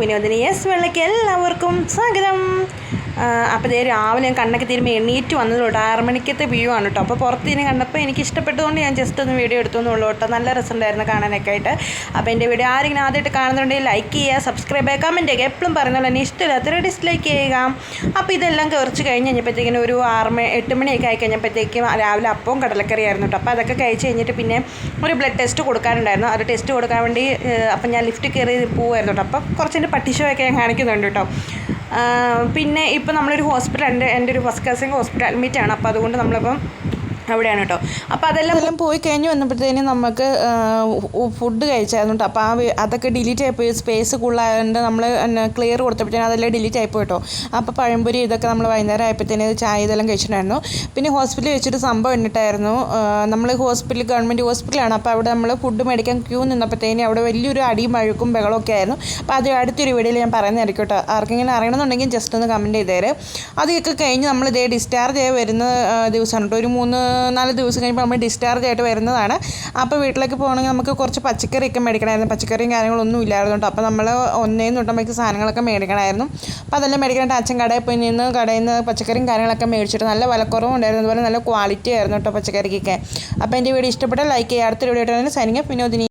Vinodini S വെള്ളയ്ക്ക് എല്ലാവർക്കും സ്വാഗതം. അപ്പോൾ ഇതേ രാവിലെ ഞാൻ കണ്ണൊക്കെ തിരുമ്പി എണ്ണീറ്റ് വന്നതുള്ളൂ കേട്ടോ. 6 മണിക്കത്തെ വ്യൂ ആണ് കേട്ടോ. അപ്പോൾ പുറത്ത് നിന്ന് കണ്ടപ്പോൾ എനിക്ക് ഇഷ്ടപ്പെട്ടതുകൊണ്ട് ഞാൻ ജസ്റ്റ് ഒന്ന് വീഡിയോ എടുത്തുന്നുള്ളൂ കേട്ടോ. നല്ല രസമുണ്ടായിരുന്നു കാണാനൊക്കെ ആയിട്ട്. അപ്പോൾ എൻ്റെ വീഡിയോ ആരെങ്കിലും ആദ്യമായിട്ട് കാണുന്നുണ്ടെങ്കിൽ ലൈക്ക് ചെയ്യുക, സബ്സ്ക്രൈബ് ചെയ്യുക, കമൻറ്റ് ചെയ്യുക. എപ്പോഴും പറയുന്നത് തന്നെ ഇഷ്ടമില്ലാത്തവരെ ഡിസ്ലൈക്ക് ചെയ്യുക. അപ്പോൾ ഇതെല്ലാം കുറച്ച് കഴിഞ്ഞ് കഴിഞ്ഞപ്പോഴത്തേക്കിനും ഒരു 8 മണിയൊക്കെ ആയി കഴിഞ്ഞപ്പോഴത്തേക്കും രാവിലെ അപ്പവും കടലക്കറി ആയിരുന്നു കേട്ടോ. അപ്പോൾ അതൊക്കെ കഴിച്ച് കഴിഞ്ഞിട്ട് പിന്നെ ഒരു ബ്ലഡ് ടെസ്റ്റ് കൊടുക്കാനുണ്ടായിരുന്നു. അത് ടെസ്റ്റ് കൊടുക്കാൻ വേണ്ടി അപ്പം ഞാൻ ലിഫ്റ്റ് കയറി പോകുമായിരുന്നു കേട്ടോ. അപ്പം കുറച്ചെൻ്റെ പട്ടിഷോയൊക്കെ ഞാൻ കാണിക്കുന്നുണ്ട് കേട്ടോ. പിന്നെ ഇപ്പോൾ നമ്മളൊരു ഹോസ്പിറ്റൽ, എൻ്റെ ഒരു ഫസ്റ്റ് ക്ലാസ്സിങ് ഹോസ്പിറ്റൽ അഡ്മിറ്റാണ്. അപ്പോൾ അതുകൊണ്ട് നമ്മളിപ്പം അവിടെയാണ് കേട്ടോ. അപ്പോൾ അതെല്ലാം പോയി കഴിഞ്ഞ് വന്നപ്പോഴത്തേനും നമുക്ക് ഫുഡ് കഴിച്ചായിരുന്നു കേട്ടോ. അപ്പോൾ അതൊക്കെ ഡിലീറ്റ് ആയിപ്പോയി, സ്പേസ് കൂടുതലായതുകൊണ്ട് നമ്മൾ ക്ലിയർ കൊടുത്തപ്പോഴത്തേനും അതെല്ലാം ഡിലീറ്റ് ആയിപ്പോയി കേട്ടോ. അപ്പോൾ പഴംപൊരി ഇതൊക്കെ നമ്മൾ വൈകുന്നേരം ആയപ്പോഴത്തേനും ചായ ഇതെല്ലാം കഴിച്ചിട്ടുണ്ടായിരുന്നു. പിന്നെ ഹോസ്പിറ്റലിൽ വെച്ചൊരു സംഭവം ഉണ്ടായിരുന്നു. നമ്മൾ ഗവൺമെൻറ് ഹോസ്പിറ്റലാണ്. അപ്പോൾ അവിടെ നമ്മൾ ഫുഡ് മേടിക്കാൻ ക്യൂ നിന്നപ്പോഴത്തേനും അവിടെ വലിയൊരു അടിയും വഴക്കും ബഹളമൊക്കെ ആയിരുന്നു. അപ്പോൾ അത് അടുത്തൊരു വീഡിയോയിൽ ഞാൻ പറയുന്നതായിരിക്കും കേട്ടോ. ആർക്കെങ്കിലും അറിയണമെന്നുണ്ടെങ്കിൽ ജസ്റ്റ് ഒന്ന് കമൻറ്റ് ചെയ്തേര്. അതൊക്കെ കഴിഞ്ഞ് നമ്മൾ ഇതേ ഡിസ്ചാർജ് ആയി വരുന്ന ദിവസമാണ് കേട്ടോ. ഒരു 3-4 ദിവസം കഴിയുമ്പോൾ നമ്മൾ ഡിസ്ചാർജ് ആയിട്ട് വരുന്നതാണ്. അപ്പോൾ വീട്ടിലേക്ക് പോകണമെങ്കിൽ നമുക്ക് കുറച്ച് പച്ചക്കറിയൊക്കെ മേടിക്കണമായിരുന്നു. പച്ചക്കറിയും കാര്യങ്ങളൊന്നും ഇല്ലായിരുന്നു കേട്ടോ. അപ്പോൾ നമ്മൾ 1 സാധനങ്ങളൊക്കെ മേടിക്കണമായിരുന്നു. അപ്പോൾ അതെല്ലാം മേടിക്കാനായിട്ട് അച്ഛൻ കടയിൽ നിന്ന് പച്ചക്കറിയും കാര്യങ്ങളൊക്കെ മേടിച്ചിട്ട് നല്ല വിലക്കുറവും ഉണ്ടായിരുന്നു. അതുപോലെ നല്ല ക്വാളിറ്റി ആയിരുന്നു കേട്ടോ പച്ചക്കറിക്കൊക്കെ. അപ്പോൾ എൻ്റെ വീഡിയോ ഇഷ്ടപ്പെട്ടാൽ ലൈക്ക് ചെയ്യുക. അടുത്തൊരു വീഡിയോ ആയിട്ട് സൈനിങ് ഓഫ് വിനോദിനി.